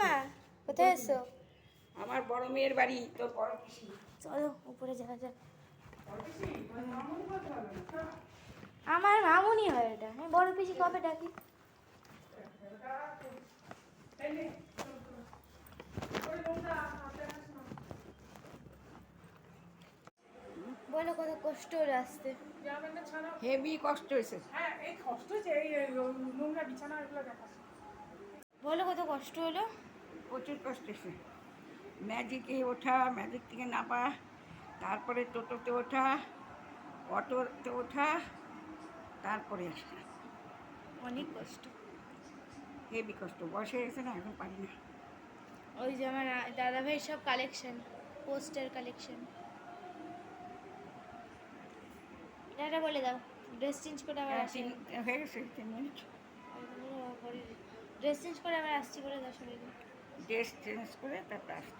মা কোথায় এসো? আমার বড় মেয়ের বাড়ি, তোর বড় পিসি। চলো উপরে যাওয়া যাক। আমার মামুনি হয় এটা, আমি বড় পিসি কবে ডাকি? বলো কত কষ্ট হলো আসতে। হেভি কষ্ট হয়েছে। বলো কত কষ্ট হলো। প্রচুর কষ্ট হয়েছে। ম্যাজিকে ওঠা, ম্যাজিক থেকে নামা, তারপরে টোটোতে ওঠা, অটোতে ওঠা, তারপরে আসা। অনেক কষ্ট। হেভি কষ্ট, বয়স হয়ে গেছে না, এখন পারি না। ওই যে আমার দাদা ভাইয়ের সব কালেকশন, পোস্টার কালেকশন। এটা বলে দাও, ড্রেস চেঞ্জ করে আবার আসি। হয়ে গেছে 3 মিনিট। ড্রেস চেঞ্জ করে আবার আসছি বলে দাও সবাইকে। ড্রেস চেঞ্জ করে তারপর আসতে।